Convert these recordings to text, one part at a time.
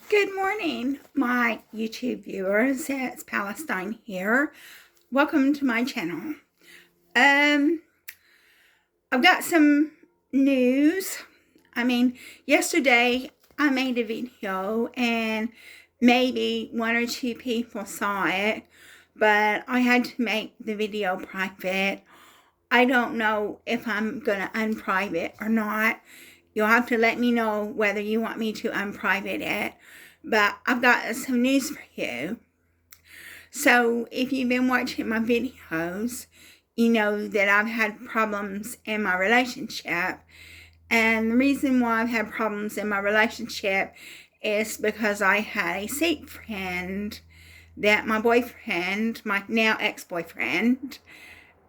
Good morning, my YouTube viewers. It's Palestine here. Welcome to my channel. I've got some news. Yesterday I made a video and maybe one or two people saw it, but I had to make the video private. I don't know if I'm going to unprivate it or not. You'll have to let me know whether you want me to unprivate it. But I've got some news for you. So if you've been watching my videos, you know that I've had problems in my relationship. And the reason why I've had problems in my relationship is because I had a Sikh friend that my boyfriend, my now ex-boyfriend,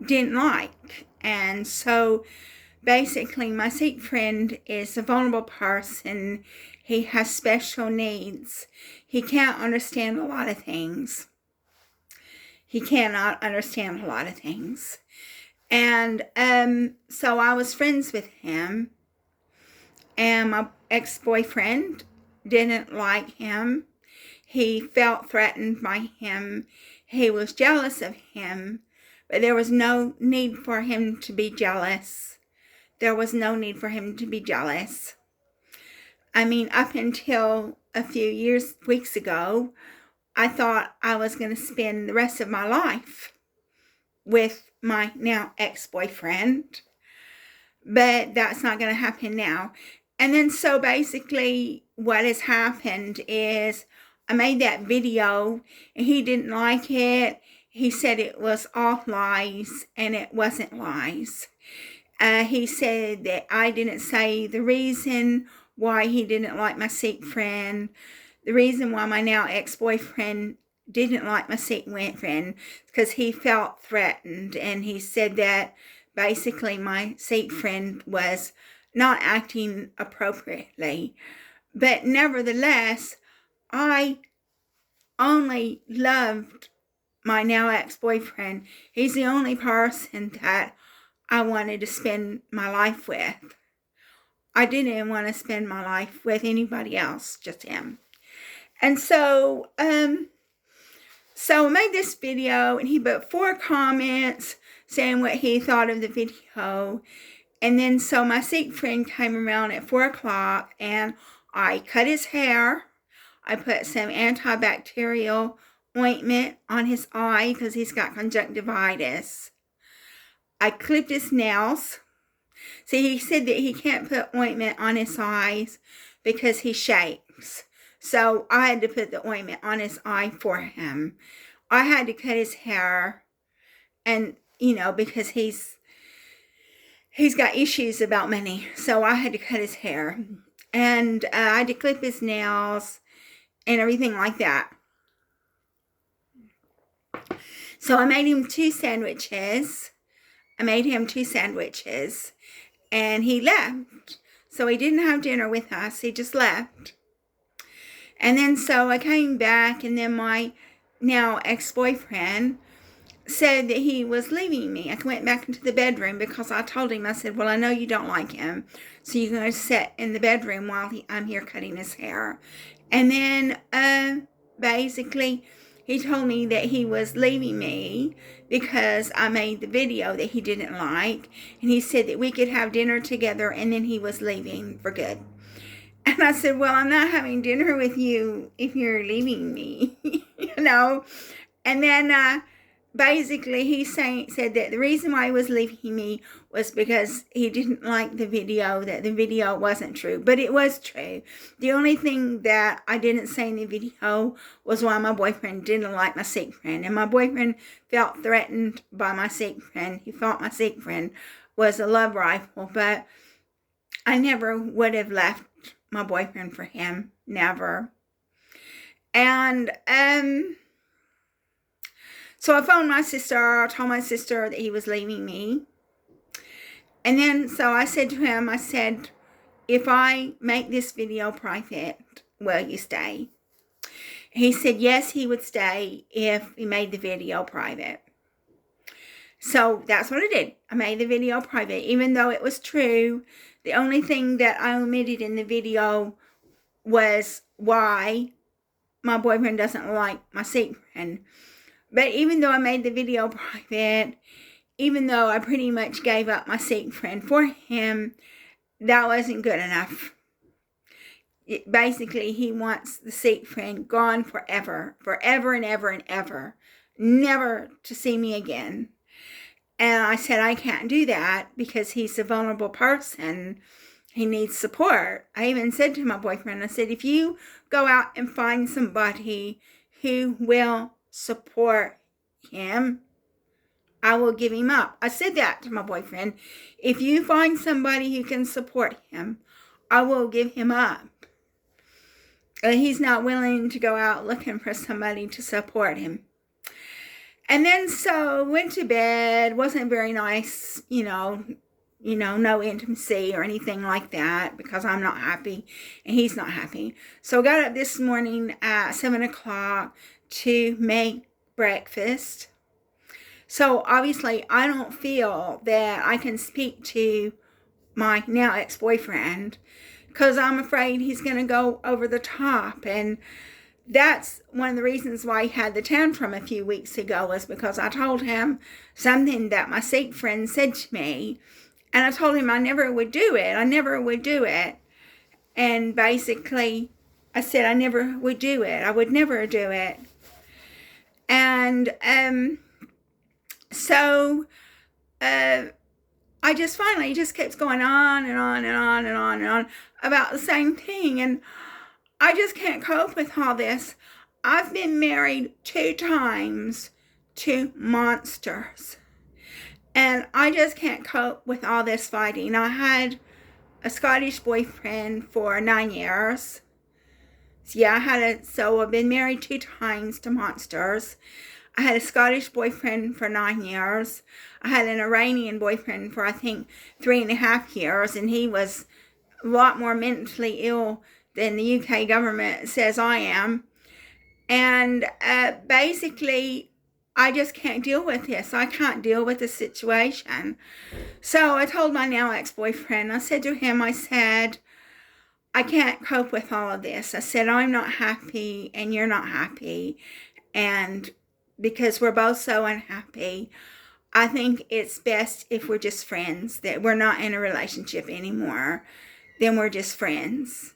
didn't like. And so basically my Sikh friend is a vulnerable person. He has special needs. He can't understand a lot of things. He cannot understand a lot of things. And so I was friends with him. And my ex-boyfriend didn't like him. He felt threatened by him. He was jealous of him. But there was no need for him to be jealous. There was no need for him to be jealous. Up until a few weeks ago, I thought I was going to spend the rest of my life with my now ex-boyfriend. But that's not going to happen now. And then so basically what has happened is I made that video and he didn't like it. He said it was all lies, and it wasn't lies. He said that I didn't say the reason why he didn't like my Sikh friend, the reason why my now ex-boyfriend didn't like my Sikh friend, because he felt threatened. And he said that basically my Sikh friend was not acting appropriately. But nevertheless, I only loved my now ex-boyfriend. He's the only person that I wanted to spend my life with. I didn't want to spend my life with anybody else, just him. And so I made this video, and he put 4 comments saying what he thought of the video. And then so my Sikh friend came around at 4 o'clock, and I cut his hair. I put some antibacterial ointment on his eye because he's got conjunctivitis. I clipped his nails. See, he said that he can't put ointment on his eyes because he shakes. So I had to put the ointment on his eye for him. I had to cut his hair, and because he's got issues about money, so I had to cut his hair. And I had to clip his nails and everything like that. So I made him 2 sandwiches. And he left. So he didn't have dinner with us. He just left. And then so I came back, and then my now ex-boyfriend said that he was leaving me. I went back into the bedroom because I told him, I said, well, I know you don't like him, so you're going to sit in the bedroom while I'm here cutting his hair. And then basically he told me that he was leaving me because I made the video that he didn't like. And he said that we could have dinner together, and then he was leaving for good. And I said, well, I'm not having dinner with you if you're leaving me, And then basically he said that the reason why he was leaving me was because he didn't like the video, that the video wasn't true. But it was true. The only thing that I didn't say in the video was why my boyfriend didn't like my Sikh friend. And my boyfriend felt threatened by my Sikh friend. He thought my Sikh friend was a love rifle. But I never would have left my boyfriend for him. Never. And so I phoned my sister. I told my sister that he was leaving me. And then so I said to him, I said, if I make this video private, will you stay? He said yes, he would stay if he made the video private. So that's what I did. I made the video private, even though it was true. The only thing that I omitted in the video was why my boyfriend doesn't like my secret friend. But even though I made the video private, even though I pretty much gave up my secret friend for him, that wasn't good enough. Basically, he wants the secret friend gone forever, forever and ever and ever, never to see me again. And I said, I can't do that because he's a vulnerable person. He needs support. I even said to my boyfriend, I said, if you go out and find somebody who will support him, I will give him up. I said that to my boyfriend. If you find somebody who can support him, I will give him up. He's not willing to go out looking for somebody to support him. And then so went to bed. Wasn't very nice, no intimacy or anything like that because I'm not happy and he's not happy. So I got up this morning at 7 o'clock to make breakfast. So obviously I don't feel that I can speak to my now ex-boyfriend because I'm afraid he's going to go over the top. And that's one of the reasons why he had the tantrum a few weeks ago, was because I told him something that my secret friend said to me. And I told him I never would do it. I never would do it. And basically, I said I never would do it. I would never do it. And so I just finally just kept going on and on and on and on and on about the same thing. And I just can't cope with all this. I've been married 2 times to monsters. And I just can't cope with all this fighting. I had a Scottish boyfriend for 9 years. So yeah, so I've been married 2 times to monsters. I had a Scottish boyfriend for 9 years. I had an Iranian boyfriend for, I think, 3.5 years. And he was a lot more mentally ill than the UK government says I am. And basically, I just can't deal with this. I can't deal with the situation. So I told my now ex-boyfriend, I said to him, I said, I can't cope with all of this. I said, I'm not happy and you're not happy. And because we're both so unhappy, I think it's best if we're just friends, that we're not in a relationship anymore, then we're just friends.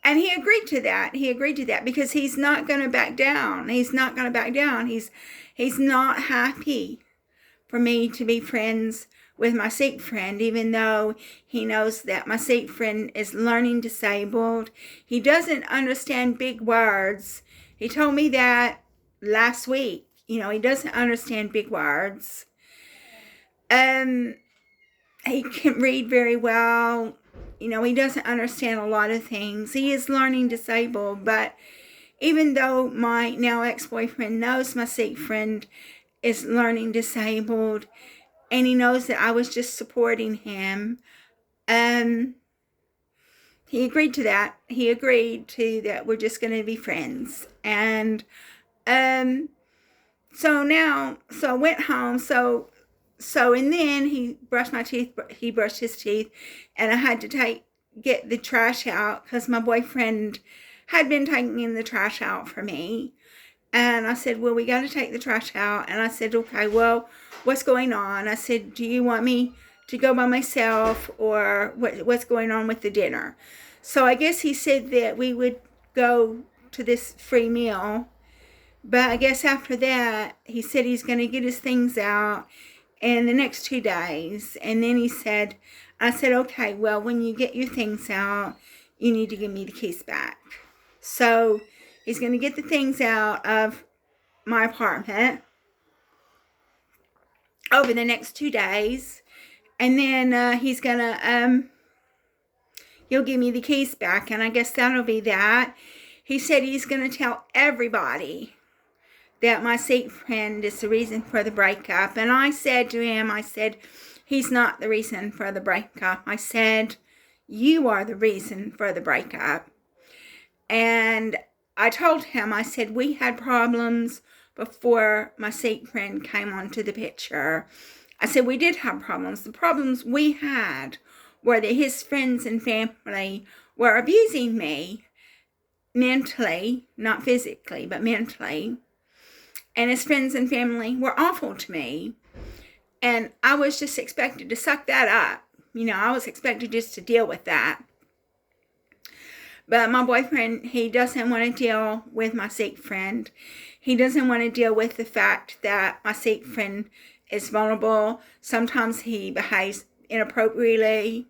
And he agreed to that. He agreed to that because he's not going to back down. He's not going to back down. He's not happy for me to be friends with my secret friend, even though he knows that my secret friend is learning disabled. He doesn't understand big words. He told me that last week. He doesn't understand big words. He can read very well. He doesn't understand a lot of things. He is learning disabled, but even though my now ex-boyfriend knows my secret friend is learning disabled, and he knows that I was just supporting him, he agreed to that. He agreed to that we're just going to be friends. And so I went home. And then he brushed my teeth, he brushed his teeth, and I had to get the trash out because my boyfriend had been taking the trash out for me. And I said, well, we got to take the trash out. And I said, okay, well, what's going on? I said, do you want me to go by myself, or what's going on with the dinner? So I guess he said that we would go to this free meal. But I guess after that, he said he's going to get his things out in the next 2 days. And then I said, okay, well, when you get your things out, you need to give me the keys back. So he's going to get the things out of my apartment over the next 2 days. And then he's going to, he'll give me the keys back. And I guess that'll be that. He said he's going to tell everybody that my secret friend is the reason for the breakup. And I said to him, he's not the reason for the breakup. I said, you are the reason for the breakup. And I told him, I said, we had problems before my secret friend came onto the picture. I said, we did have problems. The problems we had were that his friends and family were abusing me. mentally, not physically, but mentally. And his friends and family were awful to me. And I was just expected to suck that up. I was expected just to deal with that. But my boyfriend, he doesn't want to deal with my Sikh friend. He doesn't want to deal with the fact that my Sikh friend is vulnerable. Sometimes he behaves inappropriately.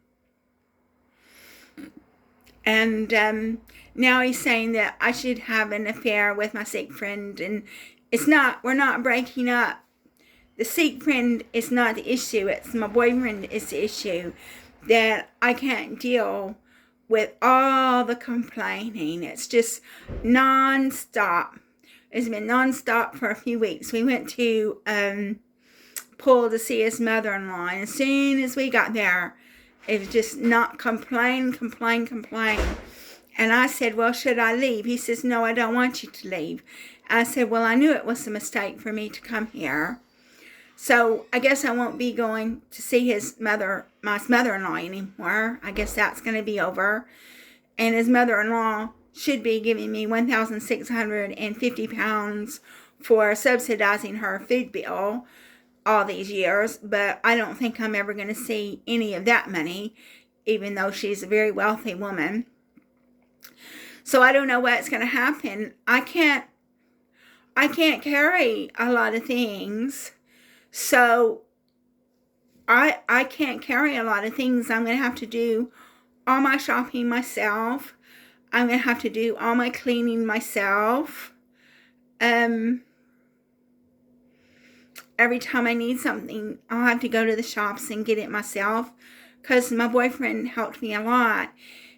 And now he's saying that I should have an affair with my Sikh friend. And we're not breaking up. The Sikh friend is not the issue. It's my boyfriend is the issue. That I can't deal with all the complaining. It's just non-stop. It's been non-stop for a few weeks. We went to Poole to see his mother-in-law. And as soon as we got there, it was just not complain. And I said, well, should I leave? He says, no, I don't want you to leave. I said, well, I knew it was a mistake for me to come here. So I guess I won't be going to see my mother-in-law anymore. I guess that's going to be over. And his mother-in-law should be giving me £1,650 for subsidizing her food bill all these years. But I don't think I'm ever going to see any of that money, even though she's a very wealthy woman. So I don't know what's going to happen. I can't carry a lot of things. So I can't carry a lot of things. I'm going to have to do all my shopping myself. I'm going to have to do all my cleaning myself. Every time I need something, I'll have to go to the shops and get it myself, because my boyfriend helped me a lot.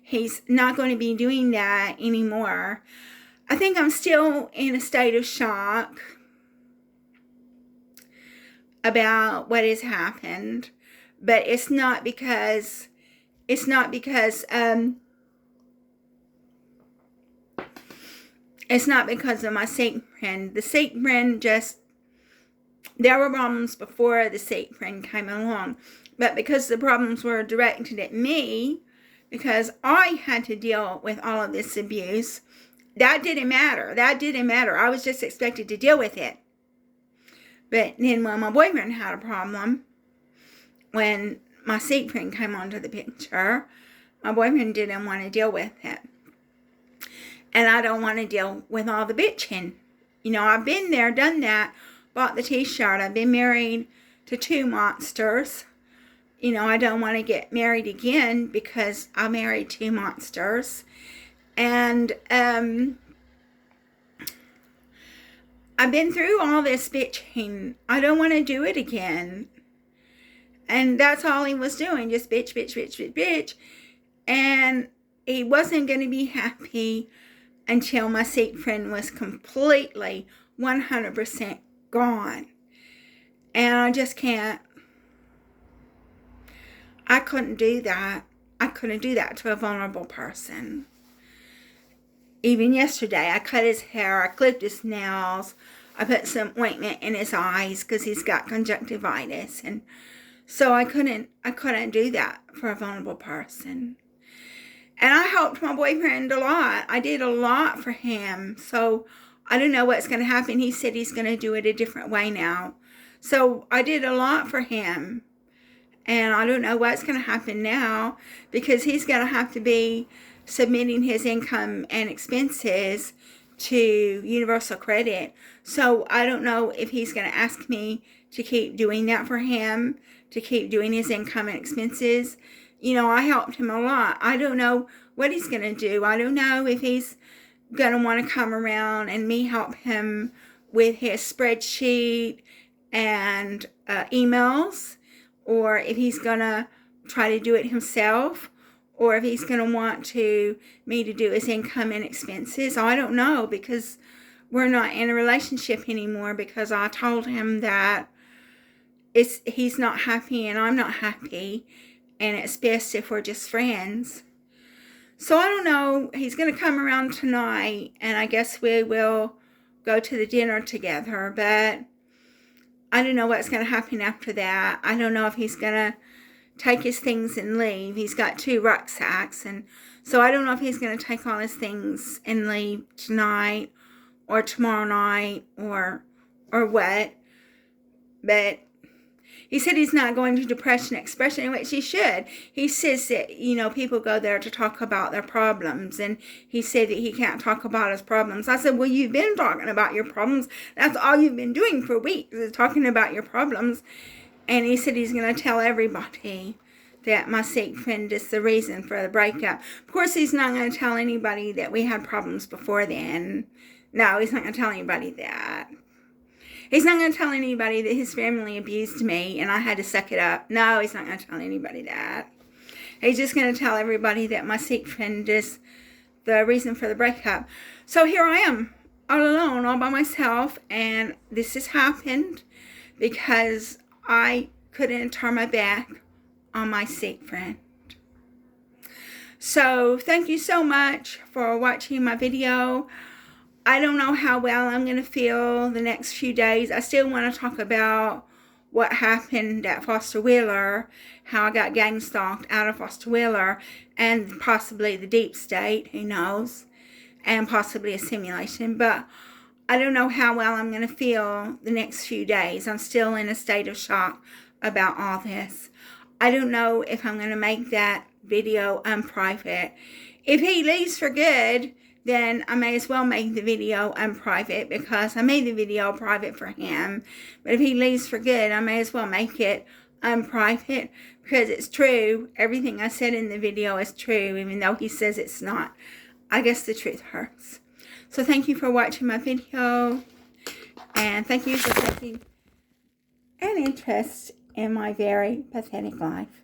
He's not going to be doing that anymore. I think I'm still in a state of shock about what has happened, but it's not because of my Sikh friend. The Sikh friend there were problems before the Sikh friend came along, but because the problems were directed at me, because I had to deal with all of this abuse, that didn't matter. I was just expected to deal with it. But then when my boyfriend had a problem, when my Sikh friend came onto the picture, my boyfriend didn't want to deal with it. And I don't want to deal with all the bitching. I've been there, done that, bought the t-shirt. I've been married to 2 monsters. I don't want to get married again because I married 2 monsters. And I've been through all this bitching. I don't want to do it again. And that's all he was doing, just bitch. And he wasn't going to be happy until my Sikh friend was completely 100% gone. And I just can't. I couldn't do that. I couldn't do that to a vulnerable person. Even yesterday, I cut his hair, I clipped his nails, I put some ointment in his eyes because he's got conjunctivitis. And so I couldn't do that for a vulnerable person. And I helped my boyfriend a lot. I did a lot for him. So I don't know what's going to happen. He said he's going to do it a different way now. So I did a lot for him. And I don't know what's going to happen now, because he's going to have to be submitting his income and expenses to Universal Credit. So I don't know if he's going to ask me to keep doing that for him, to keep doing his income and expenses. I helped him a lot. I don't know what he's going to do. I don't know if he's going to want to come around and me help him with his spreadsheet and emails, or if he's going to try to do it himself, or if he's going to want me to do his income and expenses. I don't know, because we're not in a relationship anymore, because I told him that he's not happy and I'm not happy, and it's best if we're just friends. So I don't know. He's going to come around tonight, and I guess we will go to the dinner together, but I don't know what's going to happen after that. I don't know if he's going to take his things and leave. He's got 2 rucksacks, and So I don't know if he's going to take all his things and leave tonight or tomorrow night or what. But he said he's not going to Depression Expression, which he should. He says that, you know, people go there to talk about their problems, and he said that he can't talk about his problems. I said, well, you've been talking about your problems. That's all you've been doing for weeks, is talking about your problems. And he said he's going to tell everybody that my sick friend is the reason for the breakup. Of course, he's not going to tell anybody that we had problems before then. No, he's not going to tell anybody that. He's not going to tell anybody that his family abused me and I had to suck it up. No, he's not going to tell anybody that. He's just going to tell everybody that my sick friend is the reason for the breakup. So here I am, all alone, all by myself, and this has happened because I couldn't turn my back on my sick friend. So thank you so much for watching my video. I don't know how well I'm going to feel the next few days. I still want to talk about what happened at Foster Wheeler, how I got gang stalked out of Foster Wheeler, and possibly the deep state, who knows, and possibly a simulation. But I don't know how well I'm going to feel the next few days. I'm still in a state of shock about all this. I don't know if I'm going to make that video unprivate. If he leaves for good, then I may as well make the video unprivate, because I made the video private for him. But if he leaves for good, I may as well make it unprivate, because it's true. Everything I said in the video is true, even though he says it's not. I guess the truth hurts. So thank you for watching my video, and thank you for taking an interest in my very pathetic life.